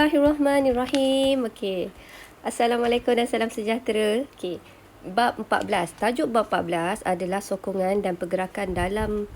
Bismillahirrahmanirrahim. Okey. Assalamualaikum dan salam sejahtera. Okey. Bab 14. Tajuk bab 14 adalah sokongan dan pergerakan dalam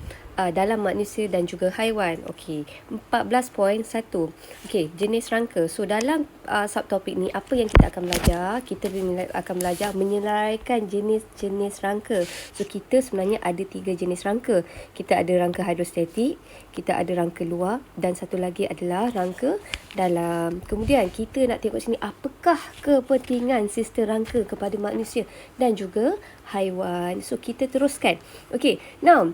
manusia dan juga haiwan. Okey. 14.1. Okey, jenis rangka. So dalam subtopik ni apa yang kita akan belajar? Kita akan belajar menyelaikan jenis-jenis rangka. So kita sebenarnya ada 3 jenis rangka. Kita ada rangka hidrostatik, kita ada rangka luar dan satu lagi adalah rangka dalam. Kemudian kita nak tengok sini apakah kepentingan sistem rangka kepada manusia dan juga haiwan. So kita teruskan. Okey, now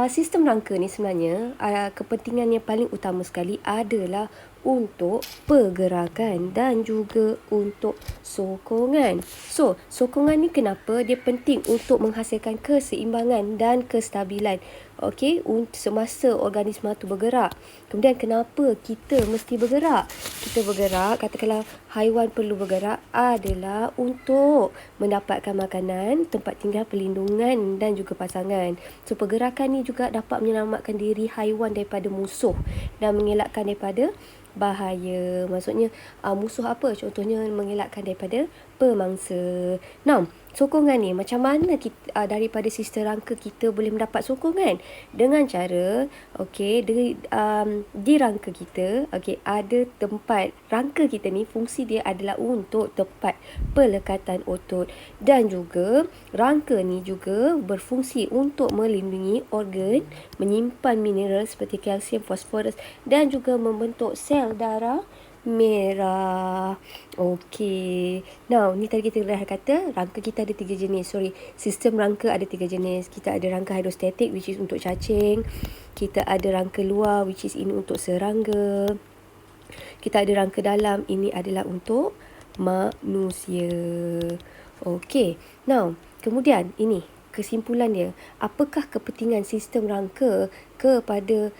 sistem rangka ni sebenarnya kepentingan yang paling utama sekali adalah untuk pergerakan dan juga untuk sokongan. So, sokongan ni kenapa dia penting untuk menghasilkan keseimbangan dan kestabilan. Okey, semasa organisma tu bergerak. Kemudian kenapa kita mesti bergerak? Kita bergerak, katakanlah haiwan perlu bergerak adalah untuk mendapatkan makanan, tempat tinggal, perlindungan dan juga pasangan. So, pergerakan ni juga dapat menyelamatkan diri haiwan daripada musuh dan mengelakkan daripada bahaya. Maksudnya musuh apa? Contohnya mengelakkan daripada pemangsa. Now, sokongan ni macam mana kita daripada sistem rangka kita boleh mendapat sokongan? Dengan cara di rangka kita, ada tempat rangka kita ni fungsi dia adalah untuk tempat pelekatan otot dan juga rangka ni juga berfungsi untuk melindungi organ, menyimpan mineral seperti kalsium, fosforus dan juga membentuk sel darah merah. Okey. Now, ni tadi kita dah kata rangka kita ada 3 jenis. Sistem rangka ada 3 jenis. Kita ada rangka hidrostatik which is untuk cacing. Kita ada rangka luar which is ini untuk serangga. Kita ada rangka dalam, ini adalah untuk manusia. Okey. Now, kemudian ini kesimpulan dia. Apakah kepentingan sistem rangka kepada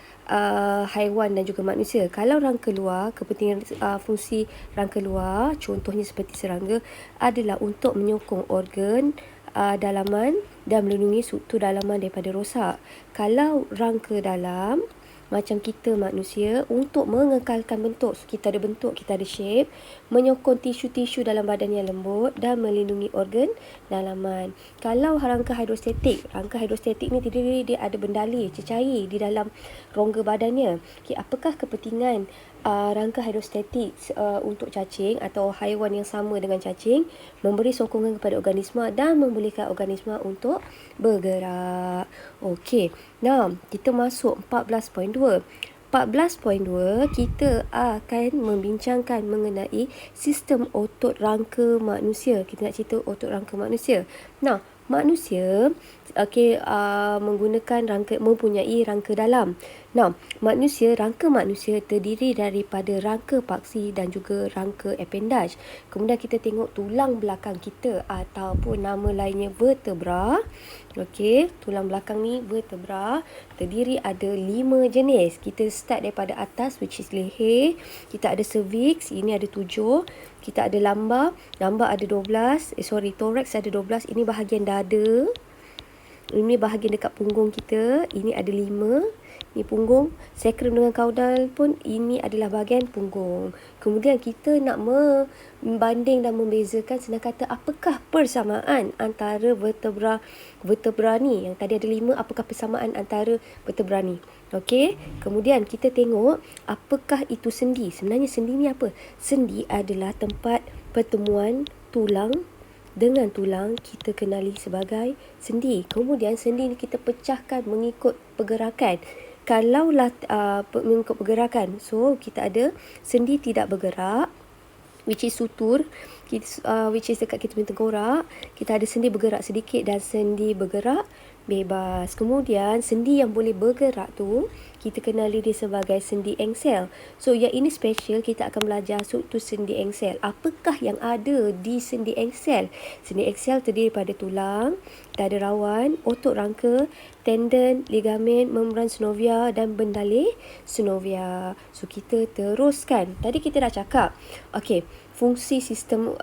haiwan dan juga manusia? Kalau rangka luar, kepentingan fungsi rangka luar, contohnya seperti serangga, adalah untuk menyokong organ dalaman dan melindungi struktur dalaman daripada rosak. Kalau rangka dalam, macam kita manusia, untuk mengekalkan bentuk. So, kita ada bentuk, kita ada shape, menyokong tisu-tisu dalam badan yang lembut dan melindungi organ dalaman. Kalau rangka hidrostatik ni terdiri, dia ada bendali, cecair di dalam rongga badannya. Apakah kepentingan rangka hidrostatik untuk cacing atau haiwan yang sama dengan cacing? Memberi sokongan kepada organisma dan membolehkan organisma untuk bergerak. Okey. Nah, kita masuk 14.2. 14.2 kita akan membincangkan mengenai sistem otot rangka manusia. Kita nak cerita otot rangka manusia. Nah, manusia mempunyai rangka dalam. Nah, rangka manusia terdiri daripada rangka paksi dan juga rangka appendage. Kemudian kita tengok tulang belakang kita ataupun nama lainnya vertebra. Okey, tulang belakang ni vertebra terdiri ada 5 jenis. Kita start daripada atas which is leher. Kita ada cervix, ini ada 7. Kita ada lumbar ada 12. Thorax ada 12. Ini bahagian dada. Ini bahagian dekat punggung kita. Ini ada 5. Ini punggung. Sacrum dengan caudal pun ini adalah bahagian punggung. Kemudian kita nak membanding dan membezakan, senang kata apakah persamaan antara vertebra ni. Yang tadi ada 5, apakah persamaan antara vertebra ni? Okey. Kemudian kita tengok apakah itu sendi. Sebenarnya sendi ni apa? Sendi adalah tempat pertemuan tulang dengan tulang, kita kenali sebagai sendi. Kemudian sendi ni kita pecahkan mengikut pergerakan. Kalaulah mengikut pergerakan, so kita ada sendi tidak bergerak which is sutur, which is dekat kita punya tengkorak. Kita ada sendi bergerak sedikit dan sendi bergerak bebas. Kemudian sendi yang boleh bergerak tu kita kenali dia sebagai sendi engsel. So yang ini special, kita akan belajar struktur sendi engsel. Apakah yang ada di sendi engsel? Sendi engsel terdiri pada tulang, kita ada rawan, otot rangka, tendon, ligamen, membran synovia dan bendalih synovia. So kita teruskan. Tadi kita dah cakap, okey, fungsi sistem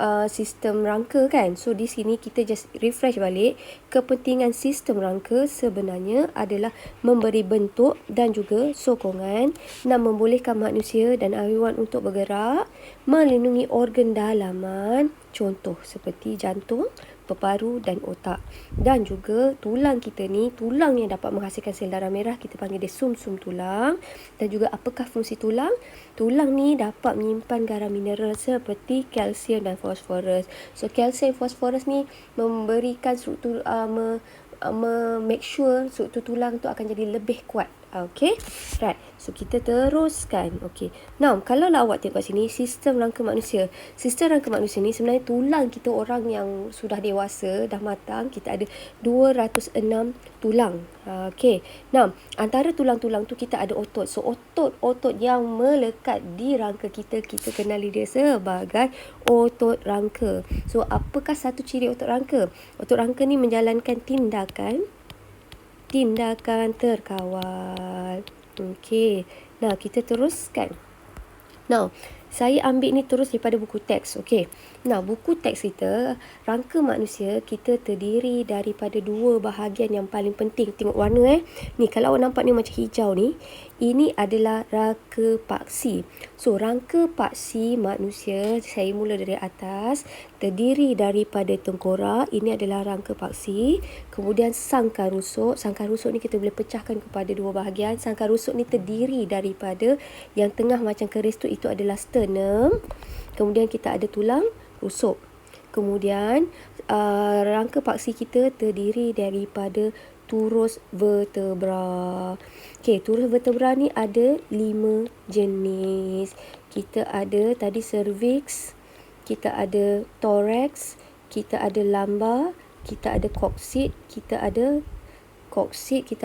rangka kan. So di sini kita just refresh balik. Kepentingan sistem rangka sebenarnya adalah memberi bentuk dan juga juga sokongan. 6. Membolehkan manusia dan haiwan untuk bergerak. Melindungi organ dalaman, contoh seperti jantung, peparu dan otak. Dan juga tulang kita ni, tulang yang dapat menghasilkan sel darah merah, kita panggil dia sumsum tulang. Dan juga apakah fungsi tulang? Tulang ni dapat menyimpan garam mineral seperti kalsium dan fosforus. So kalsium dan fosforus ni memberikan struktur make sure struktur tulang tu akan jadi lebih kuat. Okay, right. So kita teruskan. Okay. Now, kalau awak tengok kat sini, sistem rangka manusia. Sistem rangka manusia ni sebenarnya tulang kita orang yang sudah dewasa, dah matang, kita ada 206 tulang. Okay. Now, antara tulang-tulang tu kita ada otot. So otot-otot yang melekat di rangka kita, kita kenali dia sebagai otot rangka. So apakah satu ciri otot rangka? Otot rangka ni menjalankan tindakan terkawal. Okey. Nah, kita teruskan. Now, saya ambil ni terus daripada buku teks. Okey. Nah, buku teks kita, rangka manusia kita terdiri daripada 2 bahagian yang paling penting. Tengok warna Ni kalau awak nampak ni macam hijau ni, ini adalah rangka paksi. So, rangka paksi manusia, saya mula dari atas, terdiri daripada tengkorak, ini adalah rangka paksi. Kemudian sangkar rusuk. Sangkar rusuk ni kita boleh pecahkan kepada 2 bahagian. Sangkar rusuk ni terdiri daripada yang tengah macam keris tu, itu adalah sternum. Kemudian kita ada tulang rusuk. Kemudian rangka paksi kita terdiri daripada turus vertebra. Okey, turus vertebra ni ada 5 jenis. Kita ada tadi cervix, kita ada thorax, kita ada lumbar, kita ada coccyx, kita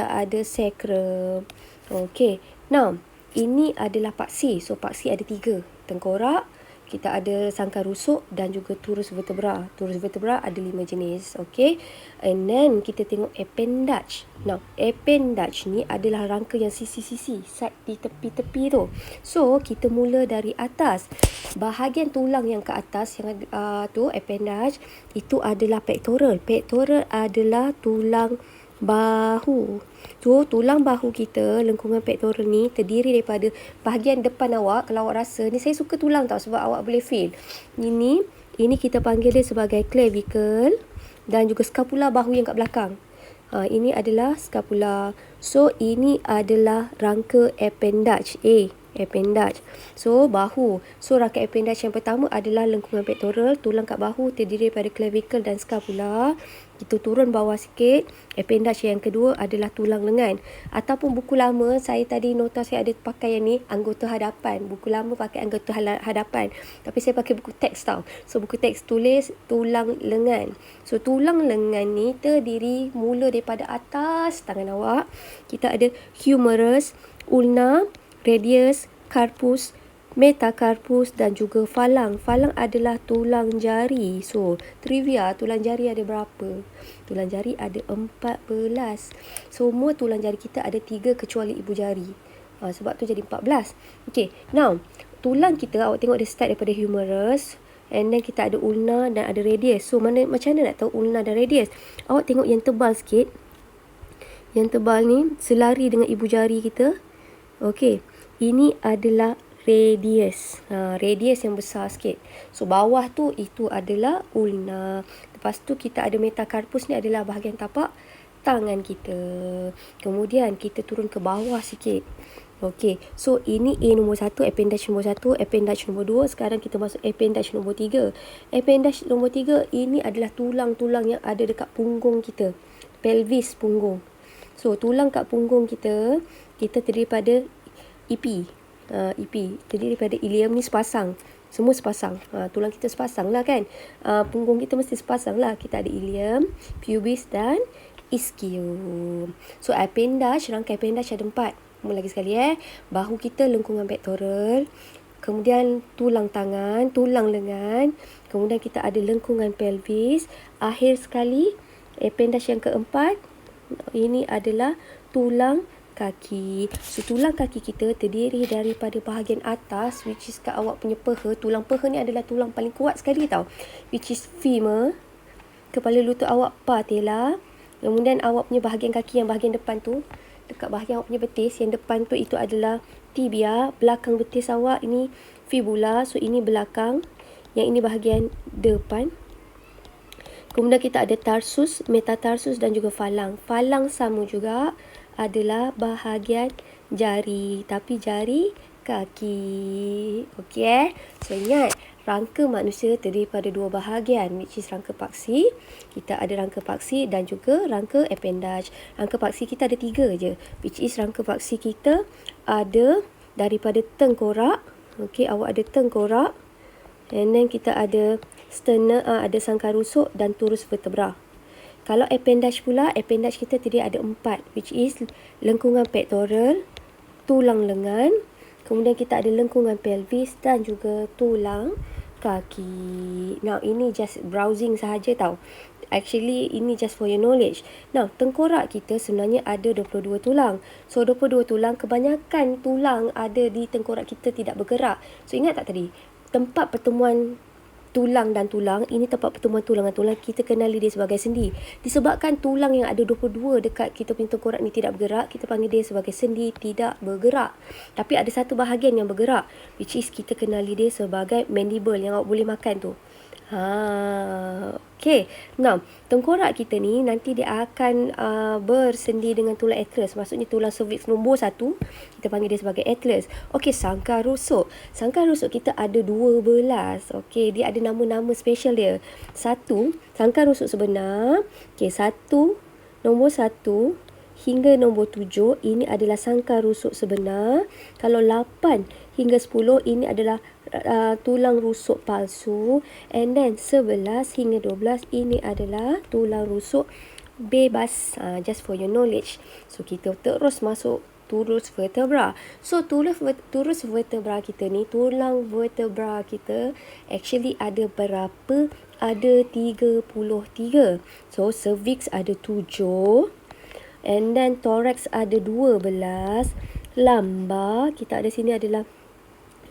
ada sacrum. Okey. Now, ini adalah paksi. So paksi ada 3. Tengkorak, kita ada sangkar rusuk dan juga turus vertebra. Turus vertebra ada 5 jenis. Okay. And then kita tengok appendage. Now, appendage ni adalah rangka yang sisi-sisi, side di tepi-tepi tu. So, kita mula dari atas. Bahagian tulang yang ke atas yang tu appendage, itu adalah pectoral. Pectoral adalah tulang bahu. So, tulang bahu kita, lengkungan pectoral ni terdiri daripada bahagian depan awak. Kalau awak rasa, ni saya suka tulang tau sebab awak boleh feel. Ini kita panggil dia sebagai clavicle dan juga scapula bahu yang kat belakang. Ini adalah scapula. So, ini adalah rangka appendage. Appendage. So, bahu. So, rangka appendage yang pertama adalah lengkungan pectoral. Tulang kat bahu terdiri daripada clavicle dan scapula. Kita turun bawah sikit. Appendage yang kedua adalah tulang lengan. Ataupun buku lama, saya tadi nota saya ada pakai yang ni, anggota hadapan. Buku lama pakai anggota hadapan. Tapi saya pakai buku teks tau. So, buku teks tulis tulang lengan. So, tulang lengan ni terdiri mula daripada atas tangan awak. Kita ada humerus, ulna, radius, carpus, metacarpus dan juga falang. Falang adalah tulang jari. So, trivia, tulang jari ada berapa? Tulang jari ada 14. Semua tulang jari kita ada 3 kecuali ibu jari. Sebab tu jadi 14. Okay, now, tulang kita, awak tengok dia start daripada humerus. And then kita ada ulna dan ada radius. So, macam mana nak tahu ulna dan radius? Awak tengok yang tebal sikit. Yang tebal ni selari dengan ibu jari kita. Okay, ini adalah radius. Radius yang besar sikit. So, bawah tu itu adalah ulna. Lepas tu kita ada metacarpus ni adalah bahagian tapak tangan kita. Kemudian kita turun ke bawah sikit. Okey. So, ini A nombor 1, appendage nombor 1, appendage nombor 2. Sekarang kita masuk appendage nombor 3. Appendage nombor 3 ini adalah tulang-tulang yang ada dekat punggung kita. Pelvis punggung. So, tulang kat punggung kita terdiri pada EP. EP terdiri daripada ilium ni sepasang. Semua sepasang. Tulang kita sepasang lah kan. Punggung kita mesti sepasang lah. Kita ada ilium, pubis dan ischium. So, appendage, rangkai appendage ada 4. Mula lagi sekali Bahu kita lengkungan pectoral. Kemudian tulang tangan, tulang lengan. Kemudian kita ada lengkungan pelvis. Akhir sekali, appendage yang keempat, ini adalah tulang kaki. So, tulang kaki kita terdiri daripada bahagian atas, which is kat awak punya peha. Tulang peha ni adalah tulang paling kuat sekali tau. Which is femur. Kepala lutut awak patella. Kemudian awak punya bahagian kaki yang bahagian depan tu, dekat bahagian awak punya betis. Yang depan tu itu adalah tibia, belakang betis awak ini fibula. So ini belakang, yang ini bahagian depan. Kemudian kita ada tarsus, metatarsus dan juga falang. Falang sama juga adalah bahagian jari, tapi jari kaki. Okey. So ingat, rangka manusia terdiri pada dua bahagian, which is rangka paksi. Kita ada rangka paksi dan juga rangka appendage. Rangka paksi kita ada 3 je, which is rangka paksi kita ada daripada tengkorak. Okey, awak ada tengkorak. And then kita ada sternum, ada sangkar rusuk dan turus vertebra. Kalau appendage pula, appendage kita terdiri ada 4, which is lengkungan pectoral, tulang lengan, kemudian kita ada lengkungan pelvis dan juga tulang kaki. Now, ini just browsing sahaja tau. Actually, ini just for your knowledge. Now, tengkorak kita sebenarnya ada 22 tulang. So, 22 tulang, kebanyakan tulang ada di tengkorak kita tidak bergerak. So, ingat tak tadi? Tempat pertemuan tulang dan tulang, ini tempat pertemuan tulang dan tulang, kita kenali dia sebagai sendi. Disebabkan tulang yang ada 22 dekat kita punya tengkorak ni tidak bergerak, kita panggil dia sebagai sendi tidak bergerak. Tapi ada satu bahagian yang bergerak, which is kita kenali dia sebagai mandible yang awak boleh makan tu. Okay. Now, tengkorak kita ni nanti dia akan bersendi dengan tulang atlas. Maksudnya tulang cervix nombor 1, kita panggil dia sebagai atlas. Okay, sangkar rusuk. Sangkar rusuk kita ada 12. Okay, dia ada nama-nama special dia. 1, sangkar rusuk sebenar. Okay, 1, nombor 1 hingga nombor 7, ini adalah sangkar rusuk sebenar. Kalau 8 hingga 10, ini adalah tulang rusuk palsu. And then 11 hingga 12, ini adalah tulang rusuk bebas. Just for your knowledge. So, kita terus masuk turus vertebra. So, turus vertebra kita ni, tulang vertebra kita actually ada berapa? Ada 33. So, cervix ada 7. And then thorax ada 12. Lumbar kita ada sini adalah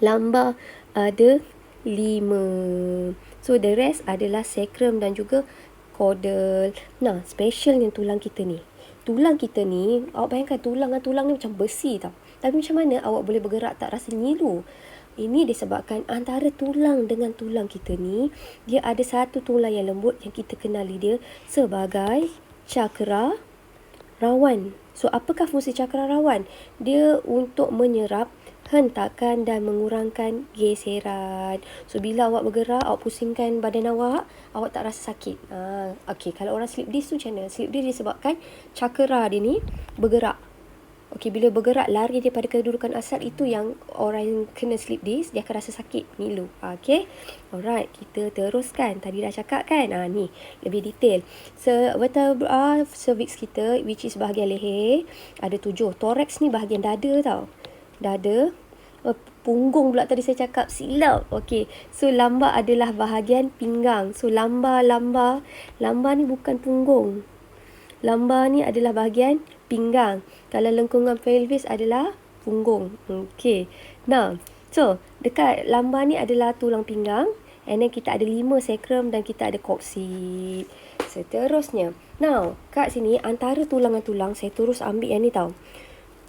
lumbar ada 5. So the rest adalah sacrum dan juga caudal. Nah, specialnya tulang kita ni. Tulang kita ni, awak bayangkan tulang ni macam besi tau. Tapi macam mana awak boleh bergerak tak rasa nyilu? Ini disebabkan antara tulang dengan tulang kita ni, dia ada satu tulang yang lembut yang kita kenali dia sebagai cakra rawan. So, apakah fungsi cakra rawan? Dia untuk menyerap, hentakan dan mengurangkan geseran. So, bila awak bergerak, awak pusingkan badan awak tak rasa sakit. Okey, kalau orang slip disc tu macam mana? Slip disc disebabkan cakra dia ni bergerak. Okey, bila bergerak lari daripada kedudukan asal, itu yang orang yang kena slip disc dia akan rasa sakit, ngilu. Okey. Alright, kita teruskan. Tadi dah cakap kan? Ni lebih detail. Vertebra cervix kita, which is bahagian leher, ada 7. Thorax ni bahagian dada tau. Dada. Punggung pula tadi saya cakap, silap. Okey. So, lumbar adalah bahagian pinggang. So, lumbar ni bukan punggung. Lumbar ni adalah bahagian pinggang. Kalau lengkungan pelvis adalah punggung. Okey. Now, so dekat lumbar ni adalah tulang pinggang. And then kita ada 5 sacrum dan kita ada coccyx. Seterusnya. Now, kat sini antara tulang dengan tulang, saya terus ambil yang ni tau.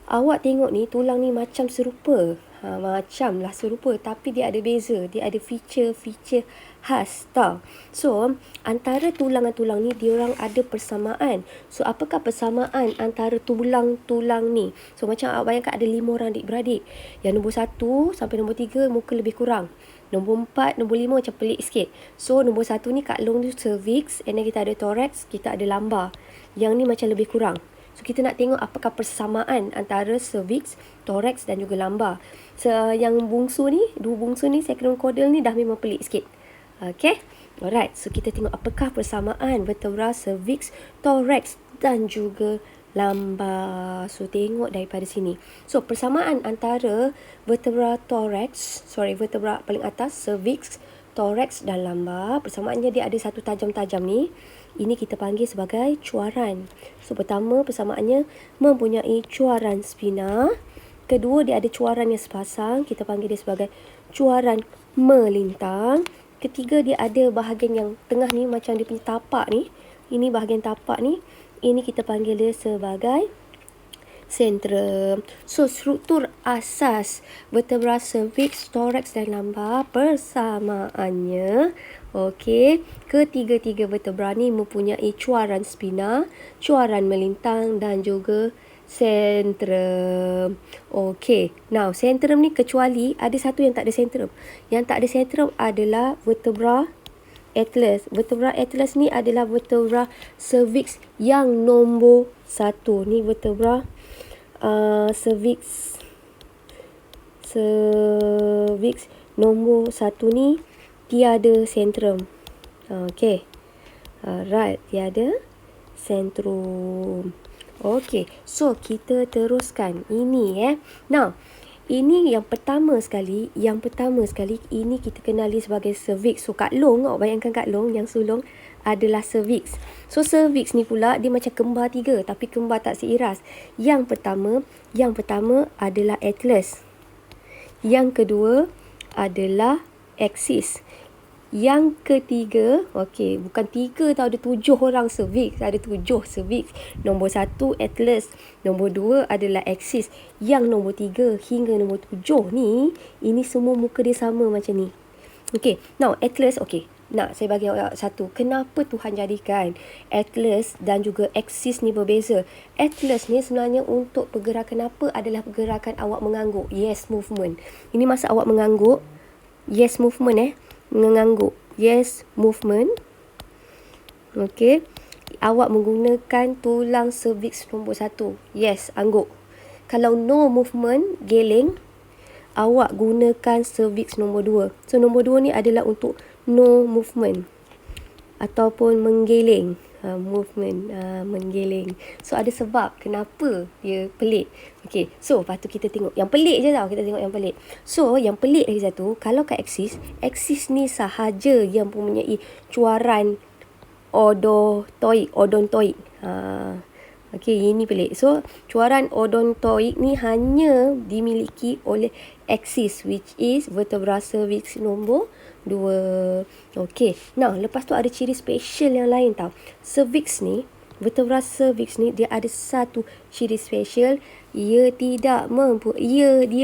Awak tengok ni, tulang ni macam serupa. Macam lah serupa, tapi dia ada beza. Dia ada feature-feature khas tau. So, antara tulang dan tulang ni, diorang ada persamaan. So, apakah persamaan antara tulang-tulang ni? So, macam awak bayangkan ada 5 orang adik-beradik. Yang nombor 1 sampai nombor 3 muka lebih kurang. Nombor 4, nombor 5 macam pelik sikit. So, nombor 1 ni kat long tu cervix. And then kita ada thorax, kita ada lumbar. Yang ni macam lebih kurang. So, kita nak tengok apakah persamaan antara cervix, thorax dan juga lumbar. So, yang bungsu ni, dua bungsu ni, sacrum caudal ni dah memang pelik sikit. Okay. Alright. So, kita tengok apakah persamaan vertebra, cervix, thorax dan juga lumbar. So, tengok daripada sini. So, persamaan antara vertebra paling atas, cervix, thorax dan lumbar. Persamaannya dia ada satu tajam-tajam ni. Ini kita panggil sebagai cuaran. So, pertama persamaannya mempunyai cuaran spina. Kedua, dia ada cuaran yang sepasang. Kita panggil dia sebagai cuaran melintang. Ketiga, dia ada bahagian yang tengah ni macam dia punya tapak ni. Ini bahagian tapak ni. Ini kita panggil dia sebagai Sentrum. So, struktur asas vertebra cervix, thorax dan lumbar persamaannya. Okey, ketiga-tiga vertebra ni mempunyai cuaran spina, cuaran melintang dan juga sentrum. Okey, now sentrum ni kecuali ada satu yang tak ada sentrum. Yang tak ada sentrum adalah vertebra atlas. Vertebra atlas ni adalah vertebra cervix yang nombor 1. Ni vertebra cervix nombor 1 ni tiada sentrum. Okey. Alright, tiada sentrum. Okey, so kita teruskan ini Now, ini yang pertama sekali, ini kita kenali sebagai cervix. So Kak Long, bayangkan Kak Long yang sulung adalah cervix. So cervix ni pula dia macam kembar 3 tapi kembar tak seiras. Yang pertama adalah atlas. Yang kedua adalah axis. Yang ketiga, okey, bukan 3 tau, ada 7 orang cervix, ada 7 cervix. Nombor 1 atlas, nombor 2 adalah axis. Yang nombor 3 hingga nombor 7 ni, ini semua muka dia sama macam ni. Okey, now atlas, okey. Nak saya bagi awak satu. Kenapa Tuhan jadikan atlas dan juga axis ni berbeza? Atlas ni sebenarnya untuk pergerakan apa? Adalah pergerakan awak mengangguk. Yes movement. Ini masa awak mengangguk. Yes movement mengangguk. Yes movement. Okey. Awak menggunakan tulang cervix nombor 1. Yes, angguk. Kalau no movement, geleng, awak gunakan cervix nombor 2. So nombor 2 ni adalah untuk no movement ataupun menggeleng. Menggeleng. So ada sebab kenapa dia pelik. Okey, so lepas tu kita tengok yang pelik je tau. Kita tengok yang pelik. So yang pelik lagi satu, kalau kat axis ni sahaja yang mempunyai cuaran odontoid. Okey, ini pelik. So cuaran odontoid ni hanya dimiliki oleh axis, which is vertebra cervix nombor 2. Okey, now lepas tu ada ciri special yang lain tau. Cervix ni, vertebra cervix ni dia ada satu ciri special. Dia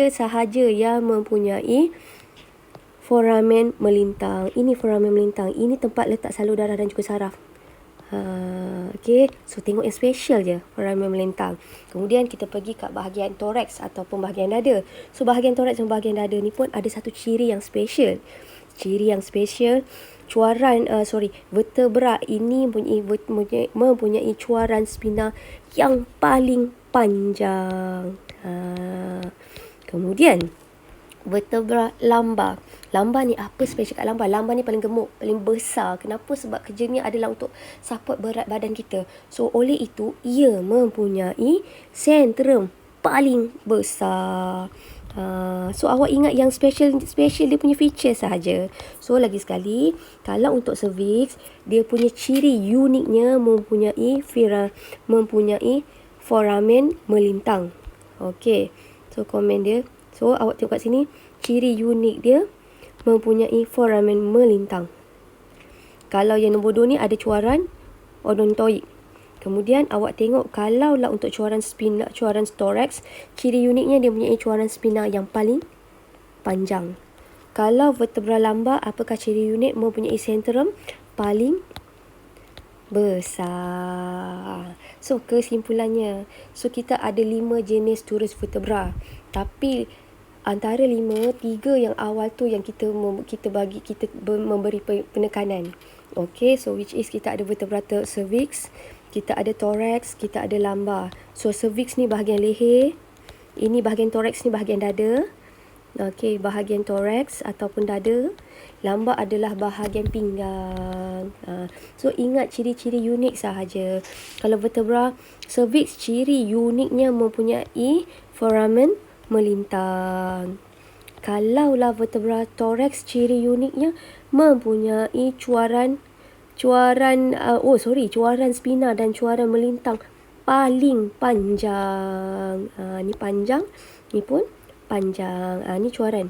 sahaja yang mempunyai foramen melintang. Ini foramen melintang. Ini tempat letak salur darah dan juga saraf. Okey, so tengok yang special je, foramen melintang. Kemudian kita pergi kat bahagian thorax ataupun bahagian dada. So bahagian thorax dan bahagian dada ni pun ada satu ciri yang special. Vertebra ini mempunyai cuaran spina yang paling panjang. Kemudian vertebra lumbar. Lumbar ni apa special kat lumbar? Lumbar ni paling gemuk, paling besar. Kenapa? Sebab kerjanya adalah untuk support berat badan kita. So oleh itu ia mempunyai sentrum paling besar. So awak ingat yang special dia punya feature sahaja. So lagi sekali, kalau untuk cervix, dia punya ciri uniknya mempunyai foramen melintang. Okey, so komen dia. So awak tengok kat sini, ciri unik dia mempunyai foramen melintang. Kalau yang nombor 2 ni ada cuaran odontoid. Kemudian awak tengok kalaulah untuk cuaran spina, cuaran thorax, ciri uniknya dia mempunyai cuaran spina yang paling panjang. Kalau vertebra lumbar, apakah ciri unik? Mempunyai sentrum paling besar. So kesimpulannya, so kita ada 5 jenis turus vertebra. Tapi antara 5, 3 yang awal tu yang kita memberi penekanan. Okey, so which is kita ada vertebra cervix, kita ada thorax, kita ada lumbar. So cervix ni bahagian leher, ini bahagian thorax ni bahagian dada. Okey, bahagian thorax ataupun dada. Lumbar adalah bahagian pinggang. So ingat ciri-ciri unik sahaja. Kalau vertebra cervix, ciri uniknya mempunyai foramen melintang. Kalaulah vertebra thorax, ciri uniknya mempunyai cuaran spina dan cuaran melintang paling panjang. Ni panjang, ni pun panjang. Ni cuaran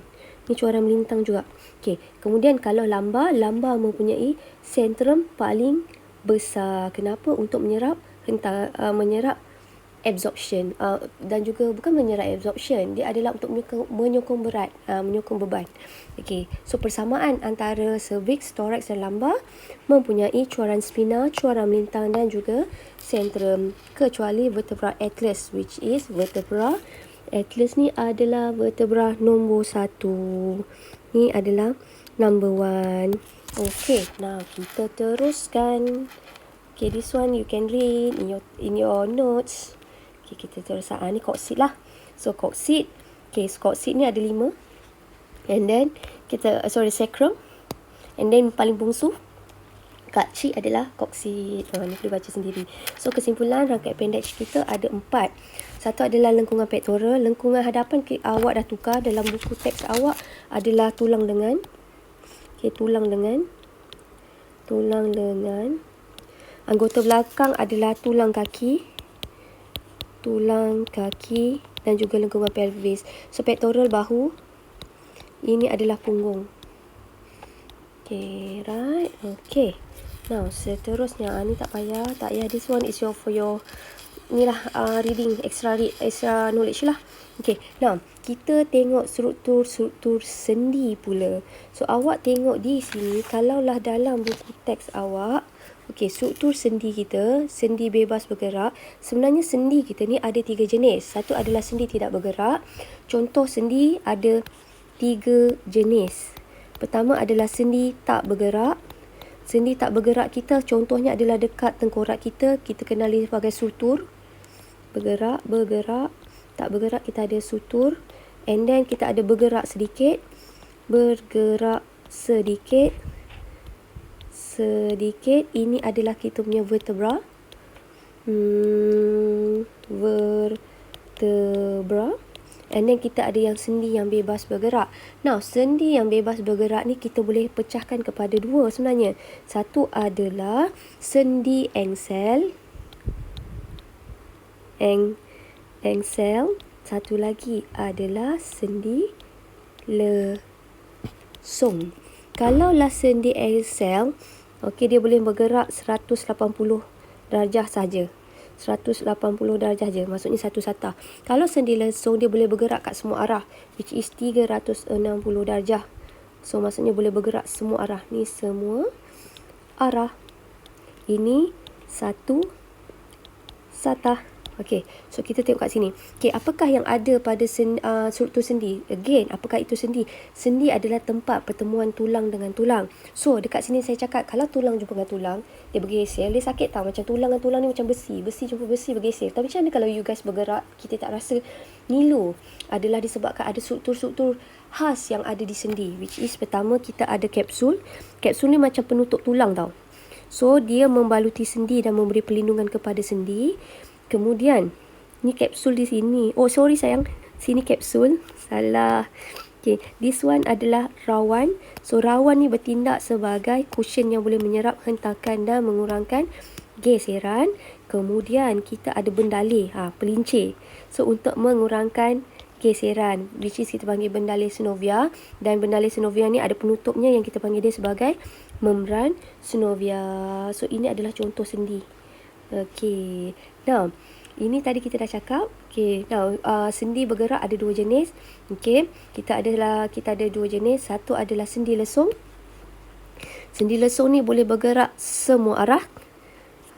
melintang juga. Okey, kemudian kalau lumbar mempunyai sentrum paling besar. Kenapa? Untuk menyerap absorption, dan juga bukan menyerap absorption, dia adalah untuk menyokong berat, menyokong beban. Okey, so persamaan antara cervix, thorax dan lumbar mempunyai cuaran spina, cuaran melintang dan juga centrum, kecuali vertebra atlas, which is vertebra atlas ni adalah vertebra nombor 1. Ni adalah number 1. Okey, now kita teruskan. Okay, this one you can read in your notes. Okay, kita terus ni coccyx lah. So coccyx, okay, so coccyx ni ada 5. And then kita sacrum. And then paling bungsu kaki adalah coccyx. Ni boleh baca sendiri. So kesimpulan rangkaian appendage kita ada 4. Satu adalah lengkungan pectoral. Lengkungan hadapan awak dah tukar dalam buku teks awak adalah tulang lengan. Okay, tulang lengan. Anggota belakang adalah tulang kaki dan juga lengkungan pelvis. So pectoral bahu, ini adalah punggung. Okay, right. Okay, now seterusnya, ni tak payah, this one is for your ni lah, reading, extra knowledge lah. Okay, now kita tengok struktur sendi pula. So awak tengok di sini, kalaulah dalam buku teks awak, okey, struktur sendi kita, sendi bebas bergerak. Sebenarnya sendi kita ni ada 3 jenis. Satu adalah sendi tidak bergerak. Contoh sendi ada 3 jenis. Pertama adalah sendi tak bergerak. Sendi tak bergerak kita contohnya adalah dekat tengkorak kita. Kita kenali sebagai sutur. Bergerak. Tak bergerak kita ada sutur. And then kita ada bergerak sedikit. Ini adalah kita punya vertebra. And then kita ada yang sendi yang bebas bergerak. Now, sendi yang bebas bergerak ni kita boleh pecahkan kepada 2 sebenarnya. Satu adalah sendi engsel. Satu lagi adalah sendi lesung. Kalaulah sendi engsel, okey, dia boleh bergerak 180 darjah saja. 180 darjah saja, maksudnya satu sata. Kalau sendi lesung, dia boleh bergerak kat semua arah, which is 360 darjah. So maksudnya boleh bergerak semua arah. Ni semua arah. Ini satu sata. Okey, so kita tengok kat sini. Okey, apakah yang ada pada struktur sendi? Again, apakah itu sendi? Sendi adalah tempat pertemuan tulang dengan tulang. So, dekat sini saya cakap, kalau tulang jumpa dengan tulang, dia bergeser, dia sakit tau. Macam tulang dengan tulang ni macam besi. Besi jumpa besi, bergeser. Tapi macam mana kalau you guys bergerak, kita tak rasa? Nilo adalah disebabkan ada struktur-struktur khas yang ada di sendi. Which is, pertama kita ada kapsul. Kapsul ni macam penutup tulang tau. So, dia membaluti sendi dan memberi perlindungan kepada sendi. Kemudian, ni kapsul di sini. Oh, sorry sayang. Sini kapsul. Salah. Okay, this one adalah rawan. So, rawan ni bertindak sebagai cushion yang boleh menyerap hentakan dan mengurangkan geseran. Kemudian, kita ada bendalih, pelincir. So, untuk mengurangkan geseran, which is kita panggil bendalih synovial. Dan bendalih synovial ni ada penutupnya yang kita panggil dia sebagai membran synovial. So, ini adalah contoh sendi. Okey. Now, ini tadi kita dah cakap. Okey. Now, sendi bergerak ada 2 jenis. Okey. Kita ada 2 jenis. Satu adalah sendi lesung. Sendi lesung ni boleh bergerak semua arah.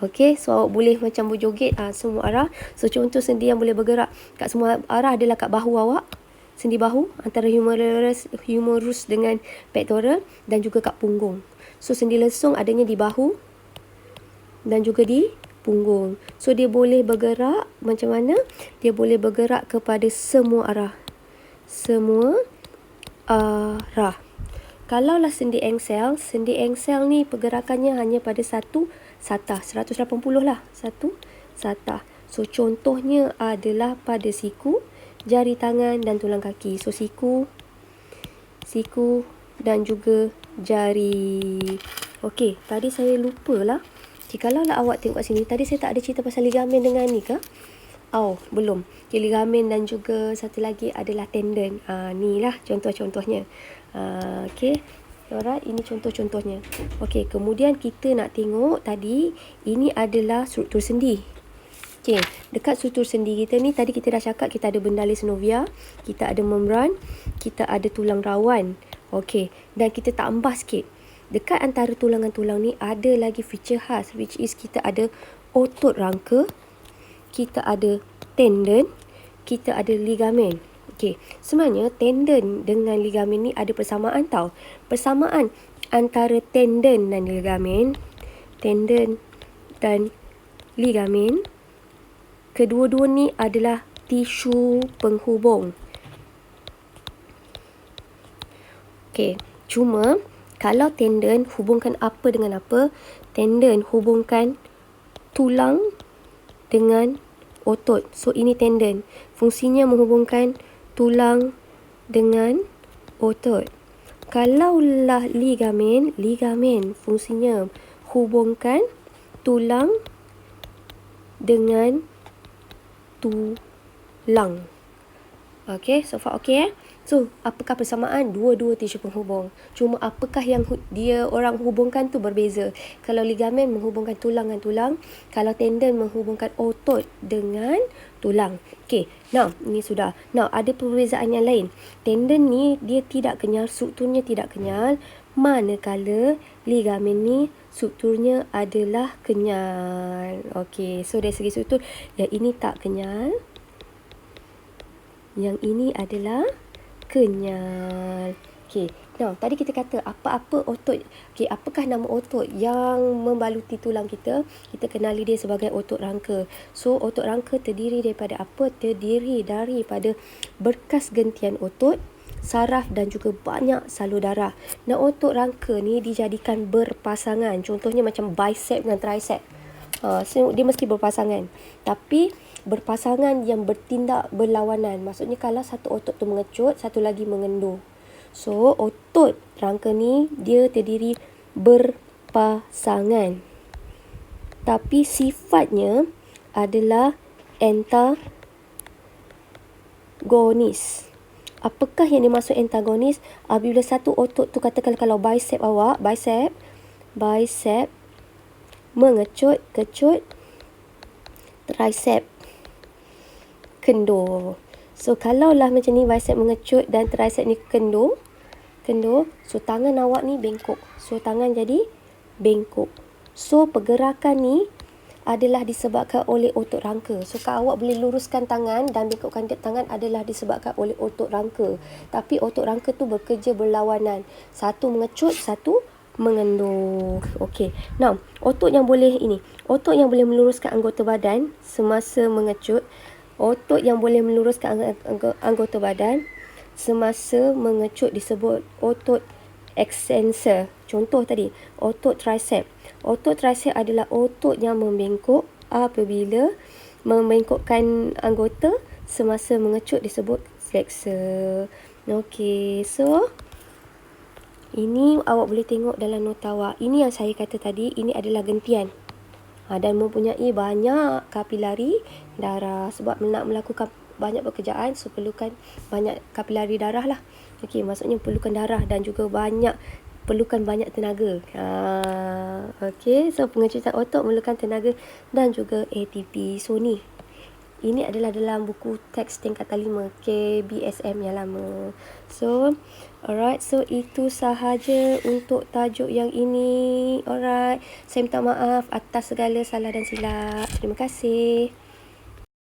Okey. So, awak boleh macam berjoget semua arah. So, contoh sendi yang boleh bergerak kat semua arah adalah kat bahu awak. Sendi bahu antara humerus dengan pectoral dan juga kat punggung. So, sendi lesung adanya di bahu dan juga di punggung. So, dia boleh bergerak macam mana? Dia boleh bergerak kepada semua arah. Semua arah. Kalaulah sendi engsel ni pergerakannya hanya pada satu sata. 180 lah. Satu sata. So, contohnya adalah pada siku, jari tangan dan tulang kaki. So, siku dan juga jari. Okey, tadi saya lupa lah. Kalau lah awak tengok kat sini, tadi saya tak ada cerita pasal ligamen dengan ni ke? Oh, belum. Okay, ligamen dan juga satu lagi adalah tendon. Ni lah contoh-contohnya. Okay. Alright, ini contoh-contohnya. Okay, kemudian kita nak tengok tadi, ini adalah struktur sendi. Okey, dekat sutur sendi kita ni tadi kita dah cakap kita ada benda synovia, kita ada membran, kita ada tulang rawan. Okey, dan kita tambah sikit. Dekat antara tulang-tulang ni ada lagi feature khas, which is kita ada otot rangka, kita ada tendon, kita ada ligamen. Okey, sebenarnya tendon dengan ligamen ni ada persamaan tau. Persamaan antara tendon dan ligamen, kedua-dua ni adalah tisu penghubung. Okey, cuma kalau tendon hubungkan apa dengan apa? Tendon hubungkan tulang dengan otot. So ini tendon. Fungsinya menghubungkan tulang dengan otot. Kalaulah ligamen fungsinya hubungkan tulang dengan tulang. Okey, so far okey So, apakah persamaan? Dua-dua tisu penghubung. Cuma apakah yang dia orang hubungkan tu berbeza. Kalau ligamen menghubungkan tulang dengan tulang, kalau tendon menghubungkan otot dengan tulang. Okey, now ini sudah. Now ada perbezaan yang lain. Tendon ni dia tidak kenyal, strukturnya tidak kenyal, manakala ligamen ni strukturnya adalah kenyal. Okey, so dari segi struktur, yang ini tak kenyal, yang ini adalah kenyal. Okey, now tadi kita kata apa-apa otot. Okey, apakah nama otot yang membaluti tulang kita? Kita kenali dia sebagai otot rangka. So, otot rangka terdiri daripada apa? Terdiri daripada berkas gentian otot, saraf dan juga banyak salur darah. Nah, otot rangka ni dijadikan berpasangan. Contohnya macam bicep dengan tricep. So dia mesti berpasangan. Tapi berpasangan yang bertindak berlawanan. Maksudnya kalau satu otot tu mengecut, satu lagi mengendur. So otot rangka ni dia terdiri berpasangan. Tapi sifatnya adalah antagonis. Apakah yang dimaksud antagonis? Apabila satu otot tu, katakan kalau bicep awak, bicep mengecut, kecut, tricep kendur. So kalaulah macam ni, bicep mengecut dan tricep ni kendur, so tangan awak ni bengkok. So tangan jadi bengkok. So pergerakan ni adalah disebabkan oleh otot rangka. So kalau awak boleh luruskan tangan dan bengkokkan tangan adalah disebabkan oleh otot rangka. Tapi otot rangka tu bekerja berlawanan. Satu mengecut, satu mengendur. Okey. Now, otot yang boleh meluruskan anggota badan semasa mengecut. Otot yang boleh meluruskan anggota badan semasa mengecut disebut otot extensor. Contoh tadi, otot tricep. Otot tricep adalah otot yang membengkok apabila membengkokkan anggota semasa mengecut disebut flexor. Okey, so ini awak boleh tengok dalam nota awak. Ini yang saya kata tadi, ini adalah gentian. Dan mempunyai banyak kapilari darah. Sebab nak melakukan banyak pekerjaan, so perlukan banyak kapilari darah lah. Okey, maksudnya perlukan darah dan juga perlukan banyak tenaga. Okey, so pengecutan otot memerlukan tenaga dan juga ATP. So ni, ini adalah dalam buku teks tingkatan 5 KBSM yang lama. So, alright. So, itu sahaja untuk tajuk yang ini. Alright. Saya minta maaf atas segala salah dan silap. Terima kasih.